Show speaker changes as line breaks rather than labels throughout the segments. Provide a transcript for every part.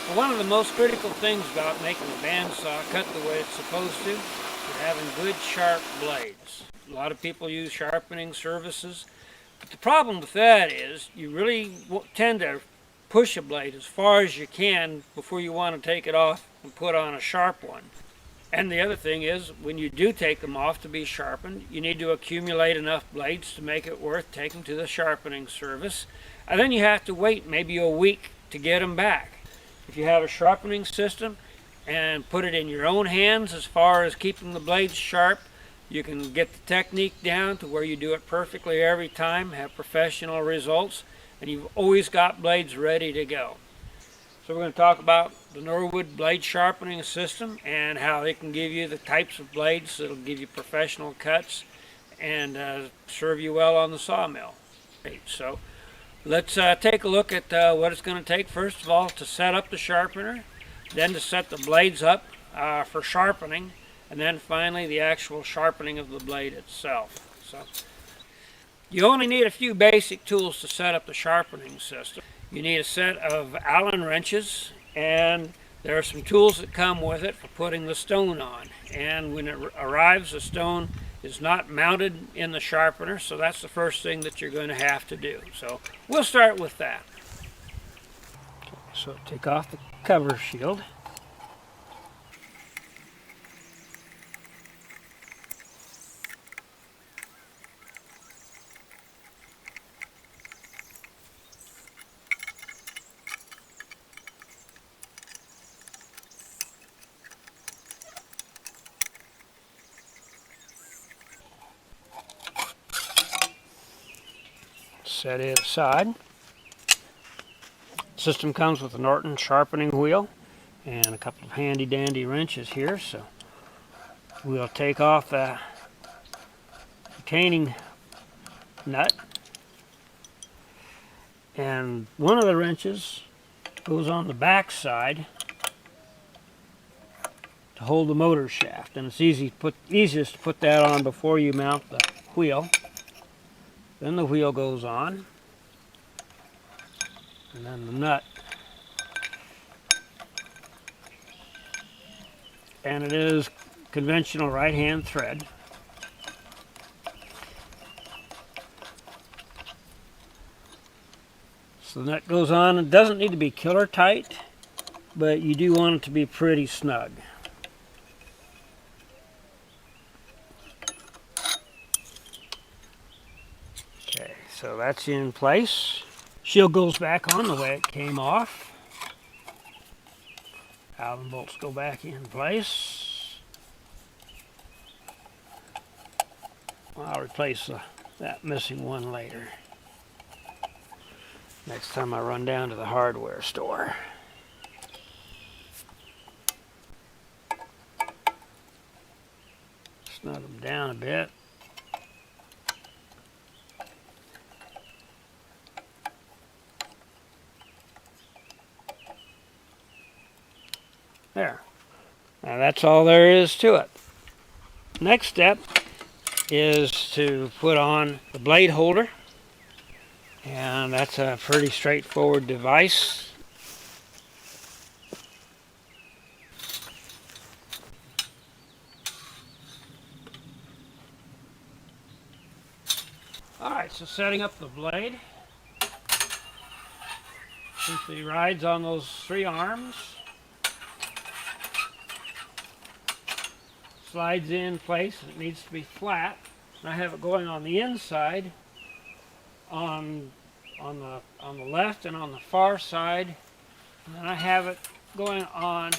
Well, one of the most critical things about making a bandsaw cut the way it's supposed to is having good sharp blades. A lot of people use sharpening services, but the problem with that is you really tend to push a blade as far as you can before you want to take it off and put on a sharp one. And the other thing is, when you do take them off to be sharpened, you need to accumulate enough blades to make it worth taking to the sharpening service. And then you have to wait maybe a week to get them back. If you have a sharpening system and put it in your own hands as far as keeping the blades sharp, you can get the technique down to where you do it perfectly every time, have professional results, and you've always got blades ready to go. So we're going to talk about the Norwood blade sharpening system and how it can give you the types of blades that will give you professional cuts and serve you well on the sawmill. So let's take a look at what it's going to take, first of all, to set up the sharpener, then to set the blades up for sharpening, and then finally the actual sharpening of the blade itself. So you only need a few basic tools to set up the sharpening system. You need a set of Allen wrenches, and there are some tools that come with it for putting the stone on. And when it arrives, the stone is not mounted in the sharpener, so that's the first thing that you're going to have to do. So we'll start with that. Okay, so take off the cover shield. Set it aside. The system comes with a Norton sharpening wheel and a couple of handy dandy wrenches here, so we'll take off the retaining nut, and one of the wrenches goes on the back side to hold the motor shaft, and it's easiest to put that on before you mount the wheel. Then the wheel goes on, and then the nut. And it is conventional right-hand thread. So the nut goes on. It doesn't need to be killer tight, but you do want it to be pretty snug. So that's in place. Shield goes back on the way it came off. Allen bolts go back in place. I'll replace that missing one later, next time I run down to the hardware store. Snug them down a bit. There. Now that's all there is to it. Next step is to put on the blade holder, and that's a pretty straightforward device. Alright, so setting up the blade. Simply rides on those three arms. Slides in place, and it needs to be flat. And I have it going on the inside, on the left and on the far side, and then I have it going on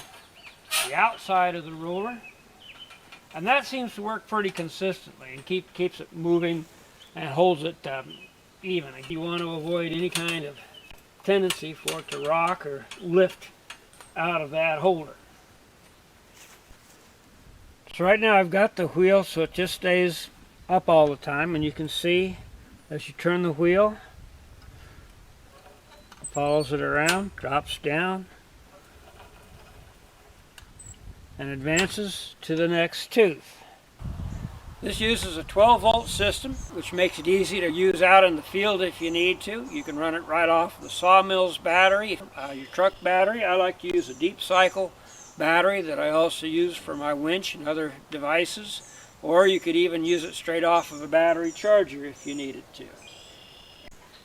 the outside of the roller, and that seems to work pretty consistently and keeps it moving and holds it even. You want to avoid any kind of tendency for it to rock or lift out of that holder. So right now I've got the wheel so it just stays up all the time, and you can see as you turn the wheel, it follows it around, drops down, and advances to the next tooth. This uses a 12-volt system, which makes it easy to use out in the field if you need to. You can run it right off the Sawmill's battery, your truck battery. I like to use a deep cycle battery that I also use for my winch and other devices. Or you could even use it straight off of a battery charger if you needed to.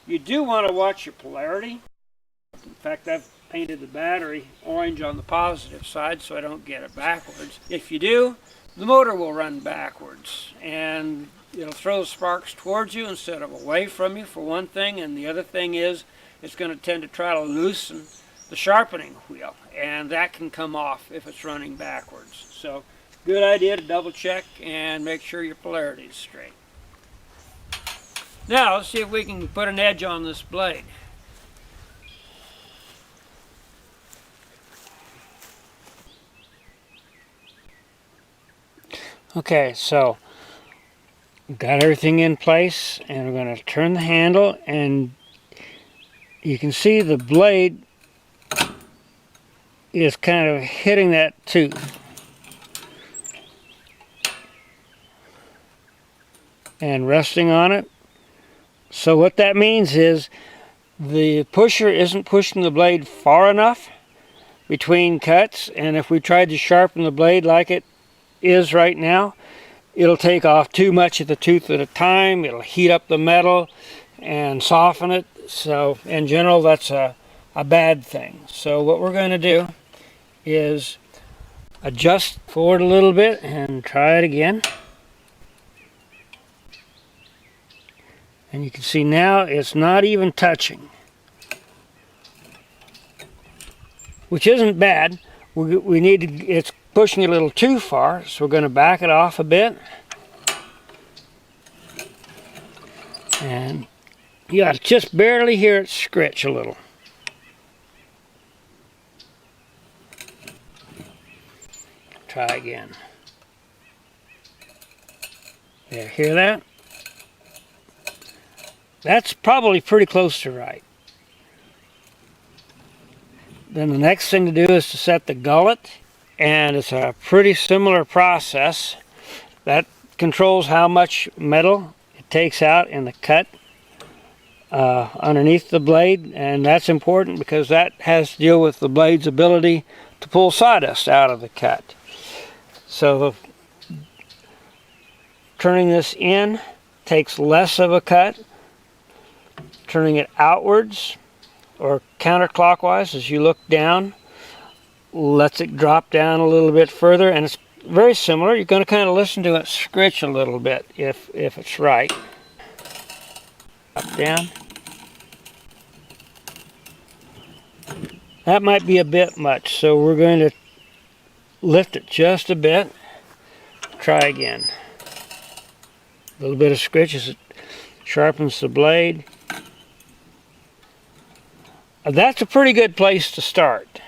You do want to watch your polarity. In fact, I've painted the battery orange on the positive side so I don't get it backwards. If you do, the motor will run backwards and it'll throw sparks towards you instead of away from you, for one thing, and the other thing is it's going to tend to try to loosen the sharpening wheel, and that can come off if it's running backwards. So good idea to double check and make sure your polarity is straight. Now let's see if we can put an edge on this blade. Okay, so got everything in place, and we're going to turn the handle, and you can see the blade is kind of hitting that tooth. And resting on it. So what that means is the pusher isn't pushing the blade far enough between cuts, and if we tried to sharpen the blade like it is right now, it'll take off too much of the tooth at a time. It'll heat up the metal and soften it. So in general, that's a bad thing. So what we're going to do is adjust forward a little bit and try it again. And you can see now it's not even touching, which isn't bad. We need to, it's pushing it a little too far, so we're going to back it off a bit. And you got to just barely hear it scritch a little. Try again. Yeah, hear that? That's probably pretty close to right. Then the next thing to do is to set the gullet, and it's a pretty similar process. That controls how much metal it takes out in the cut underneath the blade, and that's important because that has to deal with the blade's ability to pull sawdust out of the cut. So turning this in takes less of a cut. Turning it outwards or counterclockwise as you look down lets it drop down a little bit further, and it's very similar. You're going to kind of listen to it scritch a little bit if it's right. Up, down. That might be a bit much, so we're going to lift it just a bit. Try again. A little bit of scritch as it sharpens the blade. That's a pretty good place to start.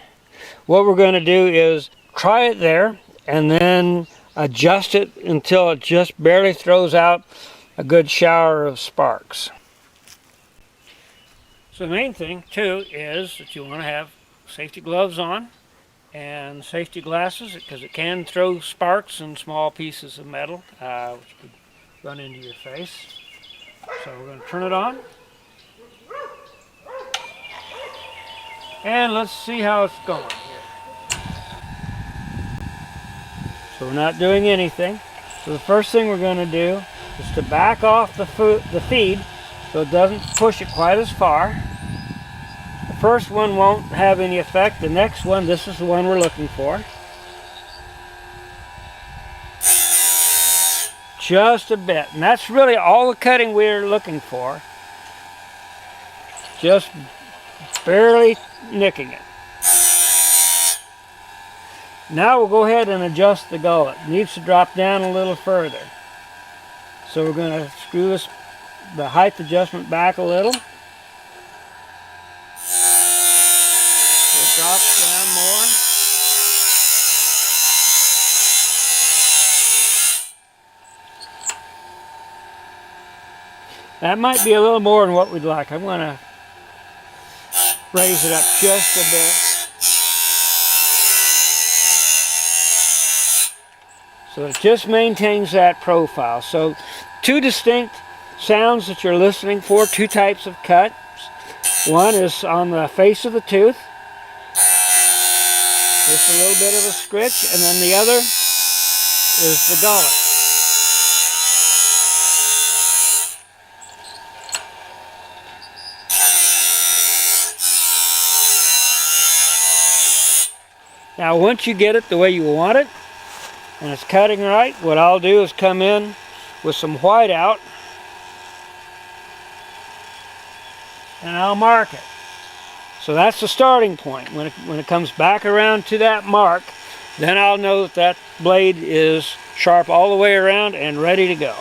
What we're going to do is try it there and then adjust it until it just barely throws out a good shower of sparks. So the main thing too is that you want to have safety gloves on and safety glasses, because it can throw sparks and small pieces of metal which could run into your face. So we're going to turn it on. And let's see how it's going here. So we're not doing anything. So the first thing we're going to do is to back off the feed so it doesn't push it quite as far. The first one won't have any effect. The next one, this is the one we're looking for. Just a bit. And that's really all the cutting we're looking for. Just barely nicking it. Now we'll go ahead and adjust the gullet. It needs to drop down a little further. So we're going to screw the height adjustment back a little. So it drops down more. That might be a little more than what we'd like. I'm going to raise it up just a bit. So it just maintains that profile. So two distinct sounds that you're listening for, two types of cuts. One is on the face of the tooth, just a little bit of a scritch, and then the other is the gullet. Now once you get it the way you want it, and it's cutting right, what I'll do is come in with some white out, and I'll mark it. So that's the starting point. When it comes back around to that mark, then I'll know that that blade is sharp all the way around and ready to go.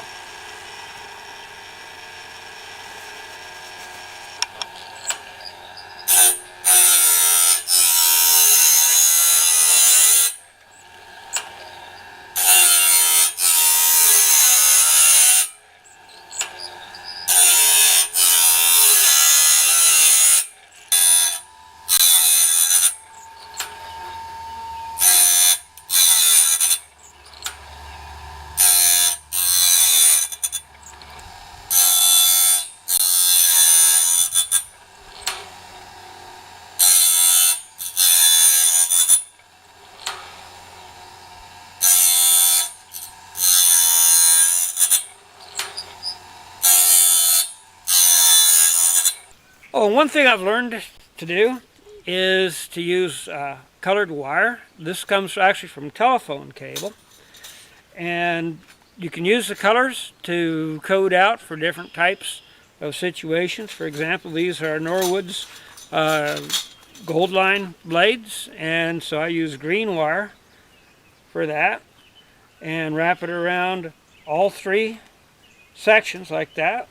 Oh, and one thing I've learned to do is to use colored wire. This comes actually from telephone cable. And you can use the colors to code out for different types of situations. For example, these are Norwood's gold line blades, and so I use green wire for that and wrap it around all three sections like that.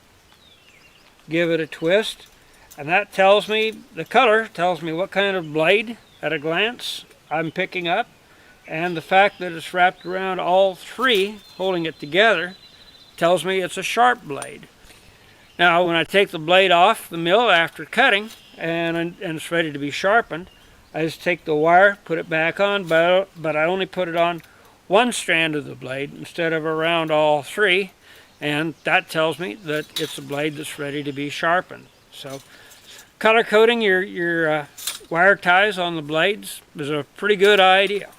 Give it a twist. And that tells me, the color tells me what kind of blade at a glance I'm picking up. And the fact that it's wrapped around all three, holding it together, tells me it's a sharp blade. Now when I take the blade off the mill after cutting and it's ready to be sharpened, I just take the wire, put it back on, but I only put it on one strand of the blade instead of around all three. And that tells me that it's a blade that's ready to be sharpened. So color coding your wire ties on the blades is a pretty good idea.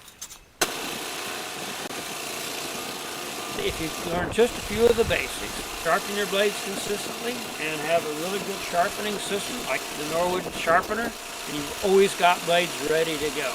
If you learn just a few of the basics, sharpen your blades consistently, and have a really good sharpening system like the Norwood Sharpener, and you've always got blades ready to go.